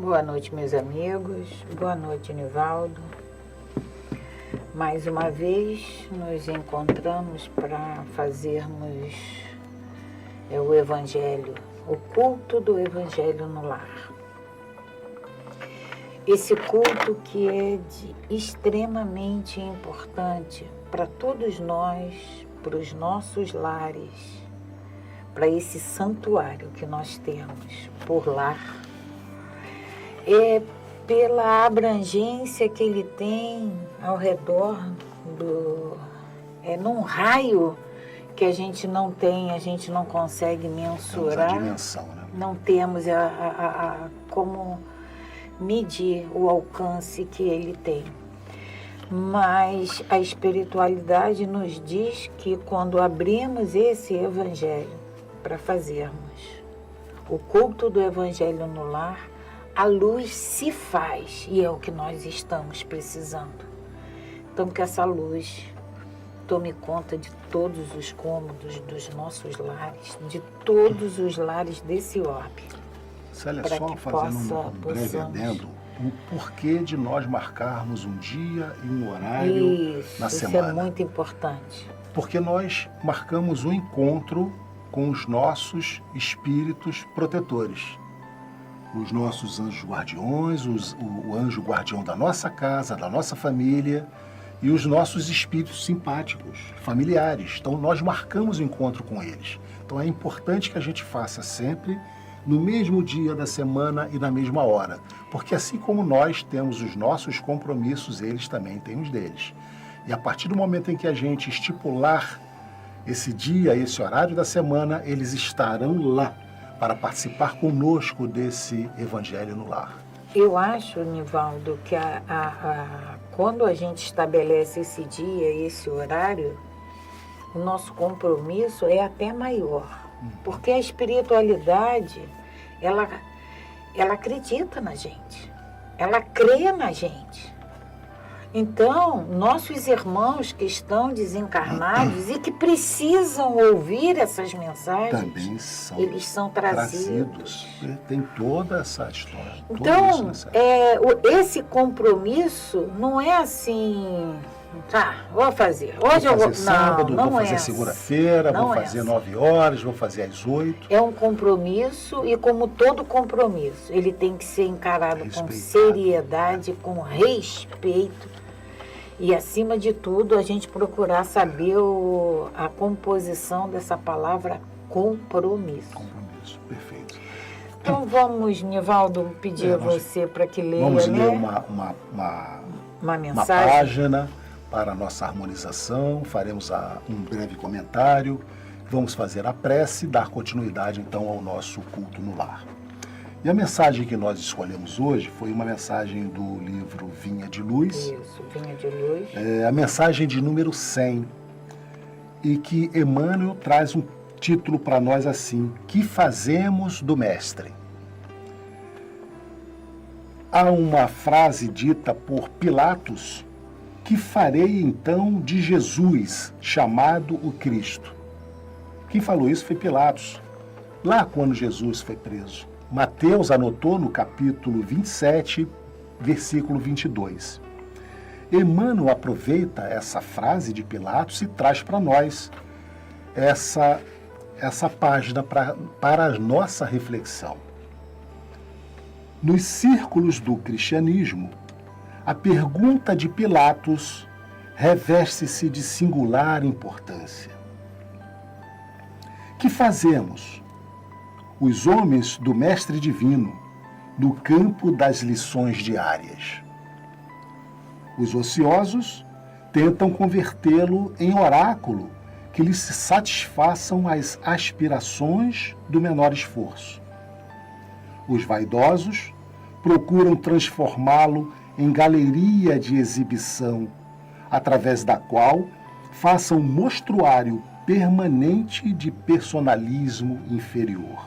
Boa noite, meus amigos. Boa noite, Nivaldo. Mais uma vez nos encontramos para fazermos o Evangelho, o culto do Evangelho no lar. Esse culto que é extremamente importante para todos nós, para os nossos lares, para esse santuário que nós temos por lar. É pela abrangência que ele tem ao redor num raio que a gente não tem, a gente não consegue mensurar. Temos a dimensão, né? Não temos como medir o alcance que ele tem. Mas a espiritualidade nos diz que quando abrimos esse evangelho para fazermos o culto do evangelho no lar, a luz se faz, e é o que nós estamos precisando. Então, que essa luz tome conta de todos os cômodos dos nossos lares, de todos os lares desse orbe. Célia, só fazendo um breve adendo, o porquê de nós marcarmos um dia e um horário na semana. Isso é muito importante. Porque nós marcamos um encontro com os nossos espíritos protetores. Os nossos anjos guardiões, o anjo guardião da nossa casa, da nossa família e os nossos espíritos simpáticos, familiares. Então, nós marcamos o encontro com eles. Então, é importante que a gente faça sempre no mesmo dia da semana e na mesma hora. Porque assim como nós temos os nossos compromissos, eles também têm os deles. E a partir do momento em que a gente estipular esse dia, esse horário da semana, eles estarão lá para participar conosco desse Evangelho no lar. Eu acho, Nivaldo, que quando a gente estabelece esse dia, esse horário, o nosso compromisso é até maior. Porque a espiritualidade, ela acredita na gente, ela crê na gente. Então, nossos irmãos que estão desencarnados e que precisam ouvir essas mensagens, também são, eles são trazidos. Tem toda essa história. Então, esse compromisso não é assim, vou fazer. Hoje eu vou. Sábado, não vou fazer segunda-feira, vou fazer 9 horas, vou fazer às 8. É um compromisso e, como todo compromisso, ele tem que ser encarado com seriedade, com respeito. E, acima de tudo, a gente procurar saber a composição dessa palavra compromisso. Compromisso, perfeito. Então vamos, Nivaldo, pedir a você para que leia, vamos ler uma mensagem. Uma página para a nossa harmonização, faremos um breve comentário, vamos fazer a prece e dar continuidade, então, ao nosso culto no lar. E a mensagem que nós escolhemos hoje foi uma mensagem do livro Vinha de Luz. Isso, Vinha de Luz. A mensagem de número 100, e que Emmanuel traz um título para nós assim: Que fazemos do Mestre? Há uma frase dita por Pilatos: Que farei então de Jesus, chamado o Cristo? Quem falou isso foi Pilatos, lá quando Jesus foi preso. Mateus anotou no capítulo 27, versículo 22. Emmanuel aproveita essa frase de Pilatos e traz para nós essa página para a nossa reflexão. Nos círculos do cristianismo, a pergunta de Pilatos reveste-se de singular importância. Que fazemos, os homens do Mestre Divino, no campo das lições diárias? Os ociosos tentam convertê-lo em oráculo que lhes satisfaçam as aspirações do menor esforço. Os vaidosos procuram transformá-lo em galeria de exibição, através da qual façam um mostruário permanente de personalismo inferior.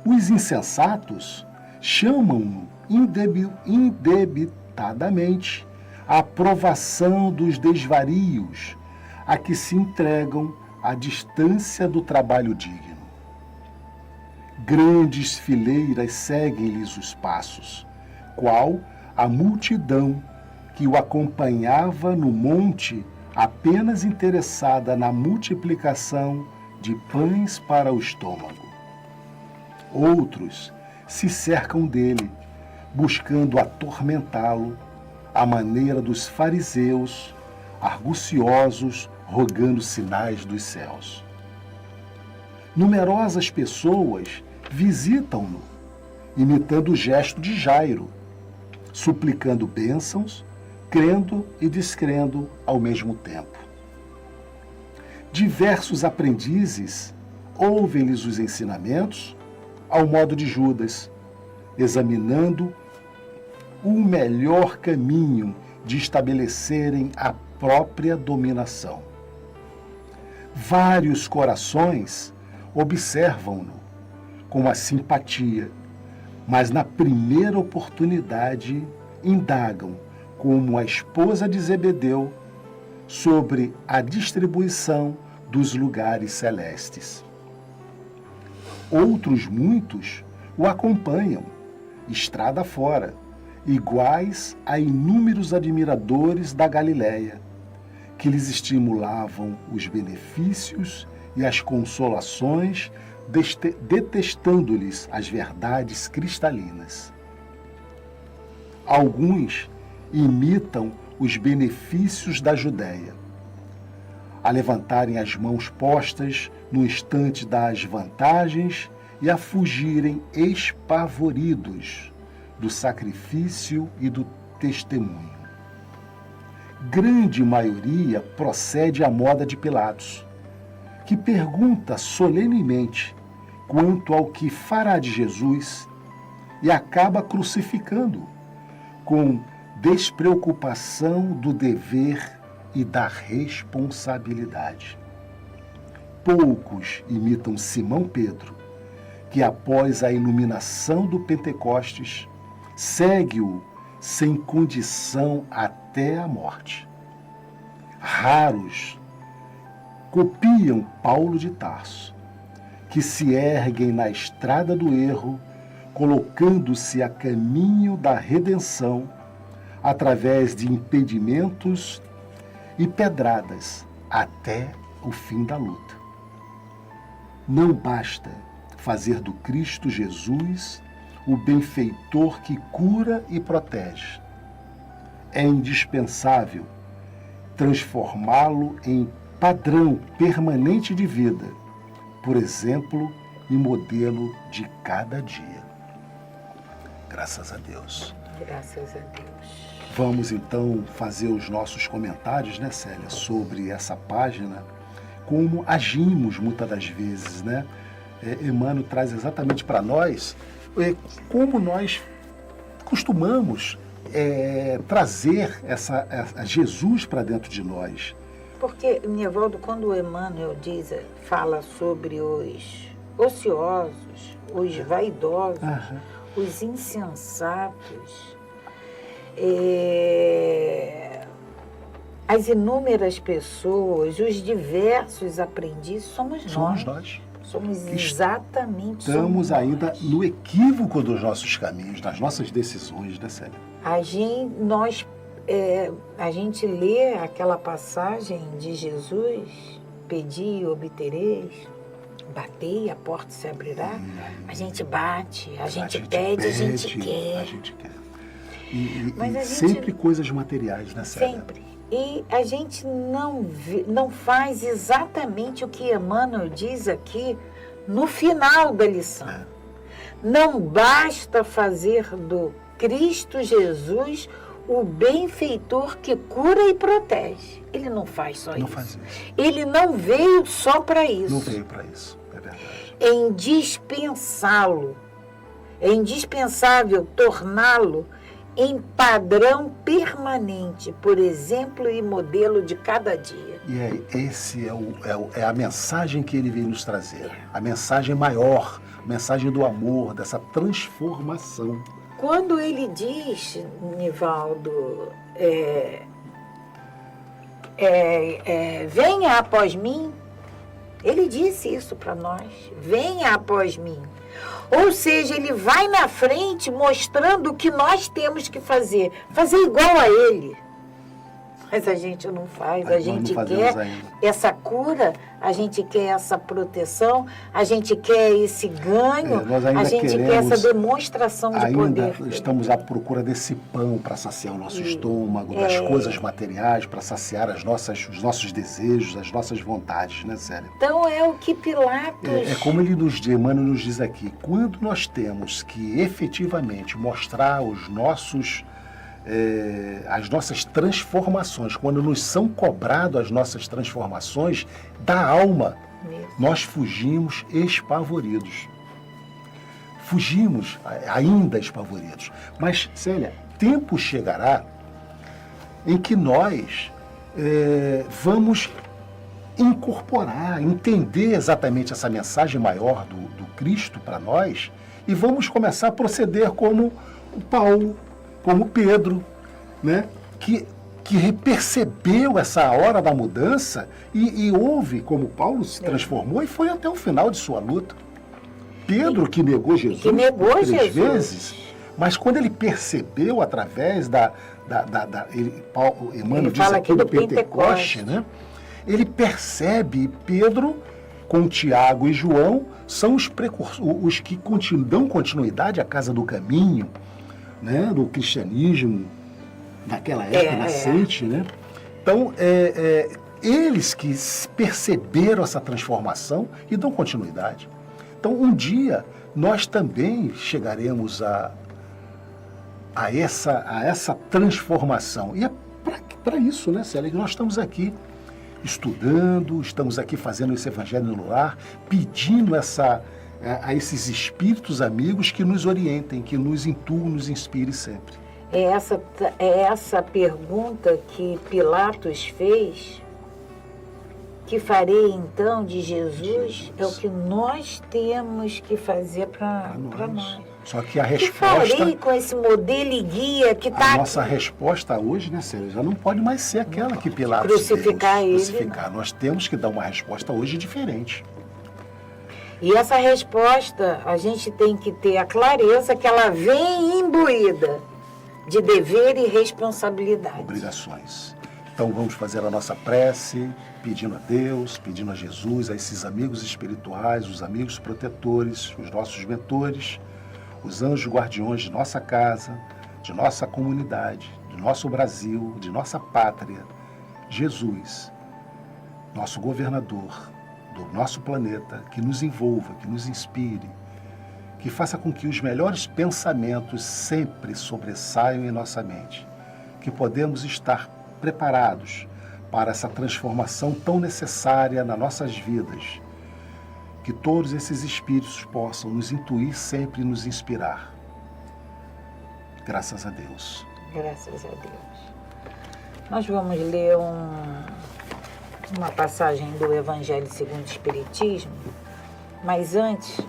Os insensatos chamam-no indebitadamente a aprovação dos desvarios a que se entregam à distância do trabalho digno. Grandes fileiras seguem-lhes os passos, qual a multidão que o acompanhava no monte, apenas interessada na multiplicação de pães para o estômago. Outros se cercam dele, buscando atormentá-lo, à maneira dos fariseus, arguciosos, rogando sinais dos céus. Numerosas pessoas visitam-no, imitando o gesto de Jairo, suplicando bênçãos, crendo e descrendo ao mesmo tempo. Diversos aprendizes ouvem-lhes os ensinamentos, ao modo de Judas, examinando o melhor caminho de estabelecerem a própria dominação. Vários corações observam-no com a simpatia, mas na primeira oportunidade indagam, como a esposa de Zebedeu, sobre a distribuição dos lugares celestes. Outros muitos o acompanham, estrada fora, iguais a inúmeros admiradores da Galileia, que lhes estimulavam os benefícios e as consolações, detestando-lhes as verdades cristalinas. Alguns imitam os benefícios da Judéia, a levantarem as mãos postas no instante das vantagens e a fugirem espavoridos do sacrifício e do testemunho. Grande maioria procede à moda de Pilatos, que pergunta solenemente quanto ao que fará de Jesus e acaba crucificando-o, com despreocupação do dever e da responsabilidade. Poucos imitam Simão Pedro, que após a iluminação do Pentecostes, segue-o sem condição até a morte. Raros copiam Paulo de Tarso, que se erguem na estrada do erro, colocando-se a caminho da redenção através de impedimentos e pedradas até o fim da luta. Não basta fazer do Cristo Jesus o benfeitor que cura e protege. É indispensável transformá-lo em padrão permanente de vida, por exemplo, e modelo de cada dia. Graças a Deus. Graças a Deus. Vamos então fazer os nossos comentários, né, Célia, sobre essa página, como agimos muitas das vezes, né? Emmanuel traz exatamente para nós como nós costumamos trazer Jesus para dentro de nós. Porque, Nivaldo, quando o Emmanuel fala sobre os ociosos, os vaidosos, os insensatos, as inúmeras pessoas, os diversos aprendizes, somos nós. Somos exatamente Estamos ainda no equívoco dos nossos caminhos, das nossas decisões, né, Célia? A gente lê aquela passagem de Jesus, pedi e obtereis, batei, a porta se abrirá. A gente bate, a gente pede, a gente quer. A gente quer. Mas a gente, sempre coisas materiais, né, Célia? Sempre. E a gente não faz exatamente o que Emmanuel diz aqui no final da lição. Não basta fazer do Cristo Jesus o benfeitor que cura e protege. Ele não faz só isso. Faz isso. Ele não veio só para isso. Não veio para isso, é verdade. É indispensável torná-lo em padrão permanente, por exemplo e modelo de cada dia. E esse é a mensagem que ele veio nos trazer. A mensagem maior, a mensagem do amor, dessa transformação. Quando ele diz, Nivaldo, venha após mim, Ele disse isso para nós. Venha após mim. Ou seja, ele vai na frente mostrando o que nós temos que fazer. Fazer igual a ele. Mas a gente não faz, a gente quer essa cura, a gente quer essa proteção, a gente quer esse ganho, a gente quer essa demonstração de poder. Ainda estamos à procura desse pão para saciar o nosso estômago, das coisas materiais, para saciar os nossos desejos, as nossas vontades, né, Célia? Então é o que Pilatos... É como ele Emmanuel nos diz aqui, quando nós temos que efetivamente mostrar as nossas transformações, quando nos são cobradas as nossas transformações da alma, nós fugimos espavoridos. Fugimos ainda espavoridos. Mas, Célia, tempo chegará em que nós vamos incorporar, entender exatamente essa mensagem maior do Cristo para nós e vamos começar a proceder como o Paulo, como Pedro, né? que percebeu essa hora da mudança e houve, como Paulo se transformou e foi até o final de sua luta. Pedro, que negou Jesus três vezes, mas quando ele percebeu através Emmanuel diz aqui do Pentecoste, né? Ele percebe Pedro com Tiago e João são os que dão continuidade à casa do caminho, né, do cristianismo naquela época nascente, né? Então, eles que perceberam essa transformação e dão continuidade. Então, um dia, nós também chegaremos a essa transformação. E é para isso, né, Célia, que nós estamos aqui estudando, estamos aqui fazendo esse evangelho no lar, pedindo a esses espíritos amigos que nos orientem, que nos intuam, nos inspire sempre. É essa pergunta que Pilatos fez, que farei então de Jesus, é o que nós temos que fazer para nós. Só que a resposta... Que farei com esse modelo e guia que está aqui? A nossa resposta hoje, né, Célia, já não pode mais ser aquela que Pilatos crucificar ele. Crucificar. Nós temos que dar uma resposta hoje diferente. E essa resposta, a gente tem que ter a clareza que ela vem imbuída de dever e responsabilidade. Obrigações. Então vamos fazer a nossa prece, pedindo a Deus, pedindo a Jesus, a esses amigos espirituais, os amigos protetores, os nossos mentores, os anjos guardiões de nossa casa, de nossa comunidade, de nosso Brasil, de nossa pátria, Jesus, nosso governador, do nosso planeta, que nos envolva, que nos inspire, que faça com que os melhores pensamentos sempre sobressaiam em nossa mente, que podemos estar preparados para essa transformação tão necessária nas nossas vidas, que todos esses espíritos possam nos intuir sempre e nos inspirar. Graças a Deus. Graças a Deus. Nós vamos ler uma passagem do Evangelho segundo o Espiritismo, mas antes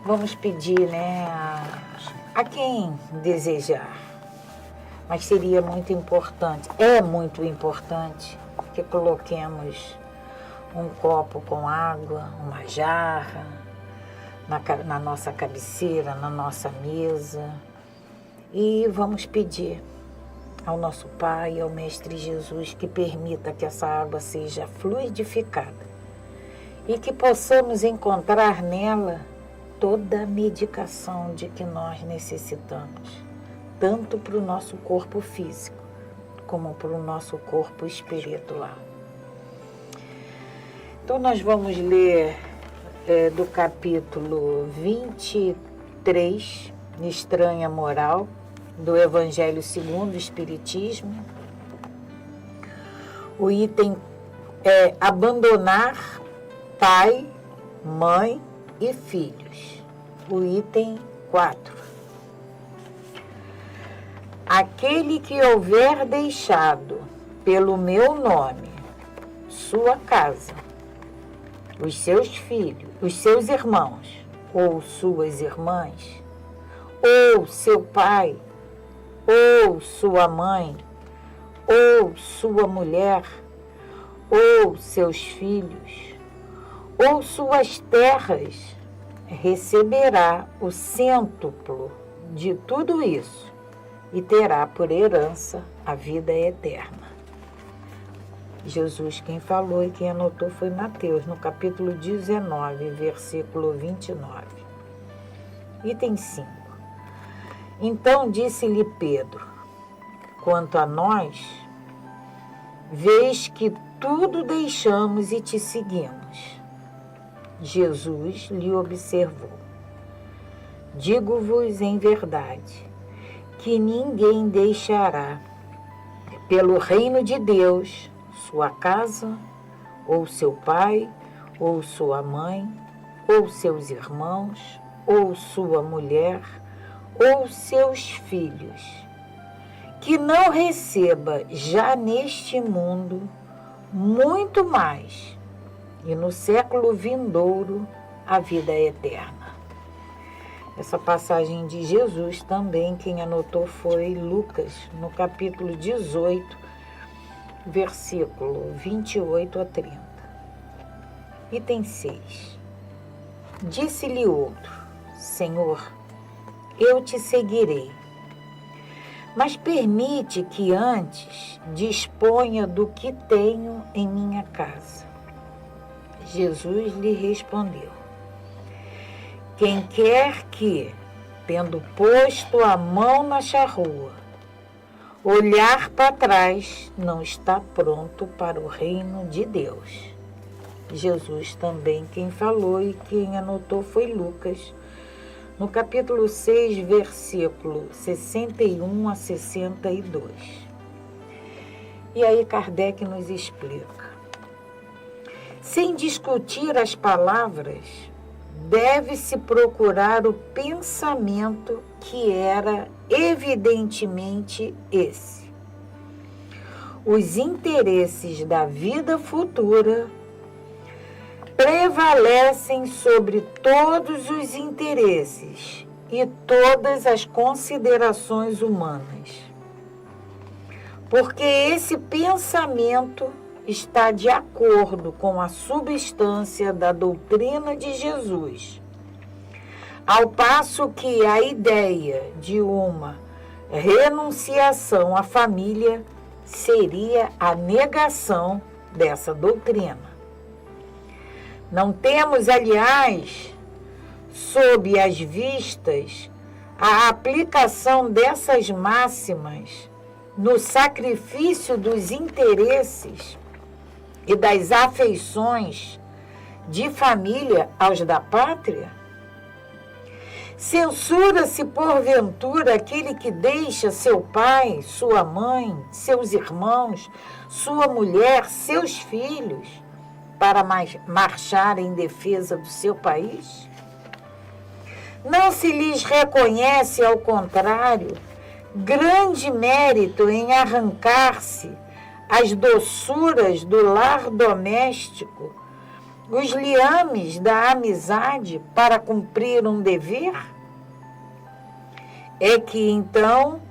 vamos pedir, né, a quem desejar. Mas seria muito importante, é muito importante que coloquemos um copo com água, uma jarra, na nossa cabeceira, na nossa mesa, e vamos pedir ao nosso Pai e ao Mestre Jesus que permita que essa água seja fluidificada e que possamos encontrar nela toda a medicação de que nós necessitamos, tanto para o nosso corpo físico como para o nosso corpo espiritual. Então nós vamos ler do capítulo 23, Estranha Moral, do Evangelho segundo o Espiritismo. O item é abandonar pai, mãe e filhos. O item 4. Aquele que houver deixado pelo meu nome sua casa, os seus filhos, os seus irmãos ou suas irmãs, ou seu pai, ou sua mãe, ou sua mulher, ou seus filhos, ou suas terras, receberá o cêntuplo de tudo isso e terá por herança a vida eterna. Jesus quem falou e quem anotou foi Mateus, no capítulo 19, versículo 29. Item 5. Então disse-lhe Pedro: quanto a nós, vês que tudo deixamos e te seguimos. Jesus lhe observou: digo-vos em verdade, que ninguém deixará pelo reino de Deus sua casa, ou seu pai, ou sua mãe, ou seus irmãos, ou sua mulher, ou seus filhos, que não receba já neste mundo muito mais, e no século vindouro a vida eterna. Essa passagem de Jesus também, quem anotou foi Lucas, no capítulo 18, versículo 28 a 30. Item 6. Disse-lhe outro: Senhor, eu te seguirei, mas permite que antes disponha do que tenho em minha casa. Jesus lhe respondeu: quem quer que, tendo posto a mão na charrua, olhar para trás, não está pronto para o reino de Deus. Jesus também quem falou e quem anotou foi Lucas, no capítulo 6, versículo 61 a 62. E aí Kardec nos explica: sem discutir as palavras, deve-se procurar o pensamento que era evidentemente esse. Os interesses da vida futura prevalecem sobre todos os interesses e todas as considerações humanas, porque esse pensamento está de acordo com a substância da doutrina de Jesus, ao passo que a ideia de uma renunciação à família seria a negação dessa doutrina. Não temos, aliás, sob as vistas, a aplicação dessas máximas no sacrifício dos interesses e das afeições de família aos da pátria? Censura-se, porventura, aquele que deixa seu pai, sua mãe, seus irmãos, sua mulher, seus filhos, para marchar em defesa do seu país? Não se lhes reconhece, ao contrário, grande mérito em arrancar-se as doçuras do lar doméstico, os liames da amizade para cumprir um dever? É que então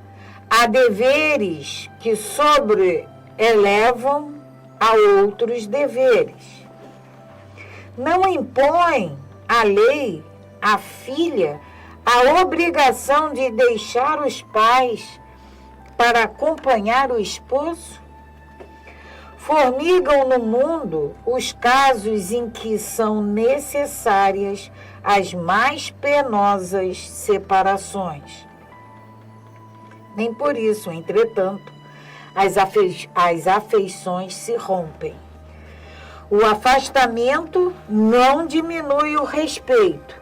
há deveres que sobreelevam a outros deveres. Não impõe a lei à filha a obrigação de deixar os pais para acompanhar o esposo? Formigam no mundo os casos em que são necessárias as mais penosas separações. Nem por isso, entretanto, as afeições se rompem. O afastamento não diminui o respeito,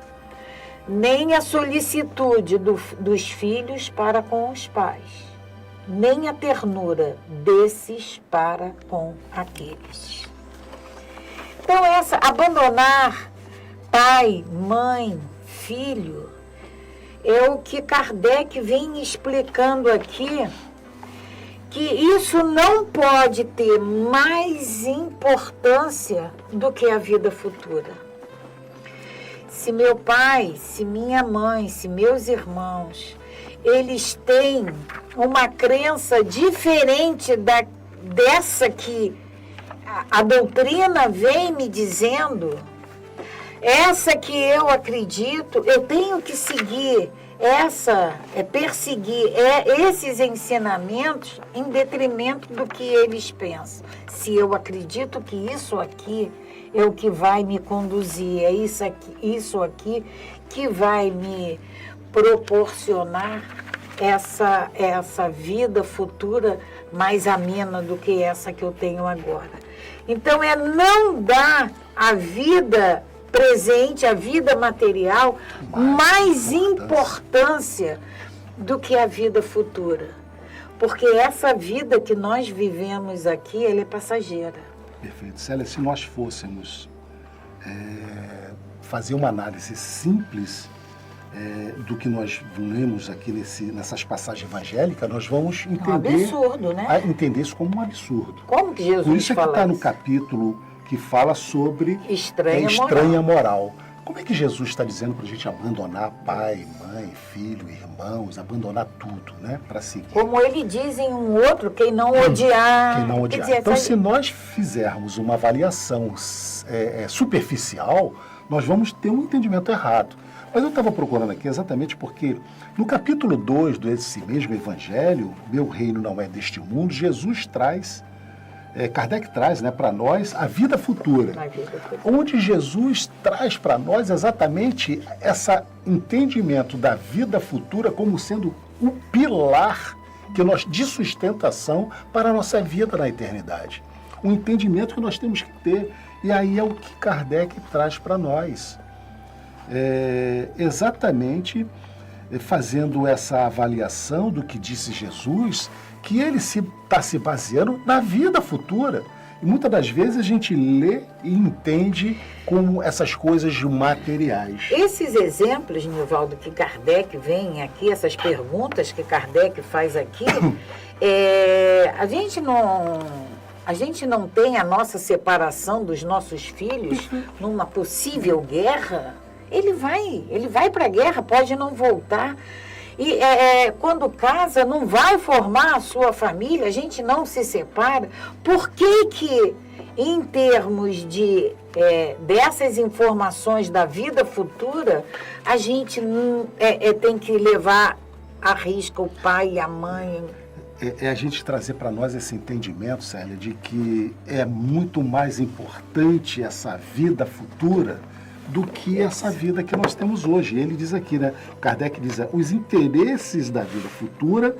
nem a solicitude dos filhos para com os pais, nem a ternura desses para com aqueles. Então, abandonar pai, mãe, filho, é o que Kardec vem explicando aqui, que isso não pode ter mais importância do que a vida futura. Se meu pai, se minha mãe, se meus irmãos, eles têm uma crença diferente dessa que a doutrina vem me dizendo, essa que eu acredito, eu tenho que seguir, perseguir esses ensinamentos em detrimento do que eles pensam. Se eu acredito que isso aqui é o que vai me conduzir, é isso aqui que vai me proporcionar essa vida futura mais amena do que essa que eu tenho agora. Então, não dar a vida presente, a vida material, mais importância do que a vida futura. Porque essa vida que nós vivemos aqui, ela é passageira. Perfeito. Célia, se nós fôssemos fazer uma análise simples do que nós lemos aqui nessas passagens evangélicas, nós vamos entender... É um absurdo, né? Entender isso como um absurdo. Como que Jesus fala? Por isso é que está no capítulo que fala sobre estranha moral. Como é que Jesus está dizendo para a gente abandonar pai, mãe, filho, irmãos, abandonar tudo, né? Para seguir. Como ele diz em um outro, quem não odiar. Quem não odiar. Dizer, então, se nós fizermos uma avaliação superficial, nós vamos ter um entendimento errado. Mas eu estava procurando aqui exatamente porque no capítulo 2 desse mesmo evangelho, Meu Reino Não É Deste Mundo, Jesus traz, Kardec traz, né, para nós a vida futura. Onde Jesus traz para nós exatamente esse entendimento da vida futura como sendo um pilar de sustentação para a nossa vida na eternidade. Um entendimento que nós temos que ter. E aí é o que Kardec traz para nós. Exatamente fazendo essa avaliação do que disse Jesus, que ele está se baseando na vida futura. E muitas das vezes a gente lê e entende como essas coisas materiais. Esses exemplos, Nivaldo, que Kardec vem aqui, essas perguntas que Kardec faz aqui, a gente não tem a nossa separação dos nossos filhos numa possível guerra. Ele vai para a guerra, pode não voltar. E quando casa, não vai formar a sua família, a gente não se separa. Por que em termos dessas informações da vida futura, a gente tem que levar à risca o pai e a mãe? A gente trazer para nós esse entendimento, Célia, de que é muito mais importante essa vida futura do que essa vida que nós temos hoje. Ele diz aqui, né? Kardec diz, os interesses da vida futura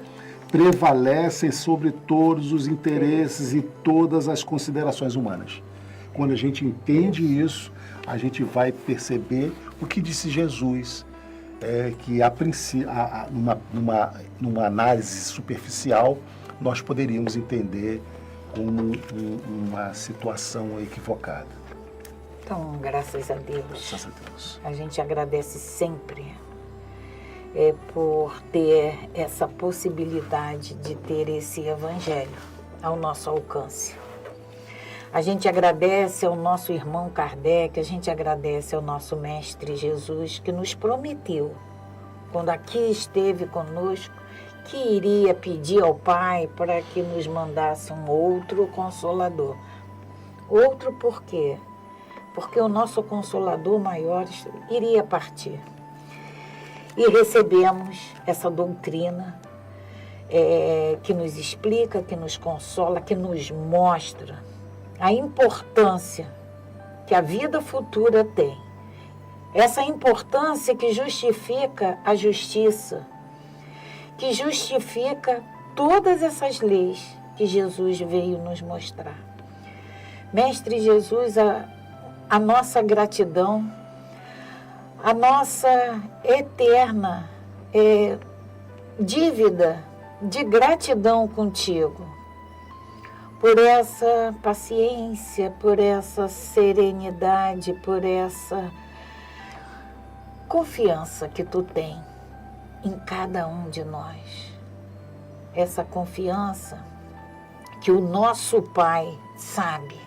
prevalecem sobre todos os interesses e todas as considerações humanas. Quando a gente entende isso, a gente vai perceber o que disse Jesus, que a princípio, numa análise superficial, nós poderíamos entender como uma situação equivocada. Então, graças a Deus. Graças a Deus. A gente agradece sempre por ter essa possibilidade de ter esse evangelho ao nosso alcance. A gente agradece ao nosso irmão Kardec, a gente agradece ao nosso Mestre Jesus, que nos prometeu, quando aqui esteve conosco, que iria pedir ao Pai para que nos mandasse um outro Consolador. Outro por quê? Porque o nosso Consolador maior iria partir. E recebemos essa doutrina que nos explica, que nos consola, que nos mostra a importância que a vida futura tem. Essa importância que justifica a justiça, que justifica todas essas leis que Jesus veio nos mostrar. Mestre Jesus, a nossa gratidão, a nossa eterna dívida de gratidão contigo, por essa paciência, por essa serenidade, por essa confiança que tu tem em cada um de nós. Essa confiança que o nosso Pai sabe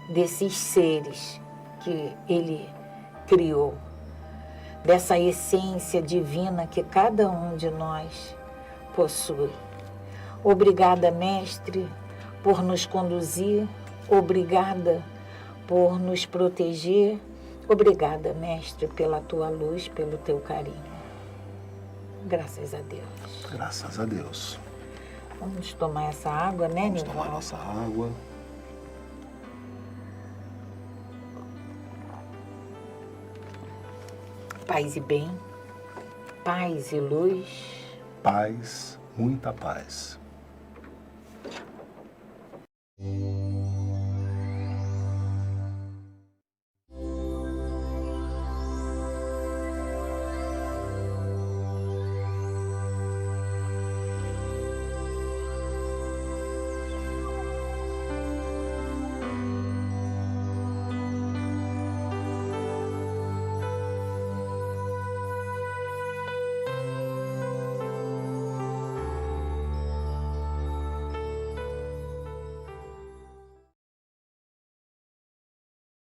desses seres que Ele criou, dessa essência divina que cada um de nós possui. Obrigada, Mestre, por nos conduzir, obrigada por nos proteger, Obrigada, Mestre, pela tua luz, pelo teu carinho. Graças a Deus. Graças a Deus. Vamos tomar essa água, né, Vamos tomar Nivaldo? nossa água. Paz e bem, paz e luz. Paz, muita paz.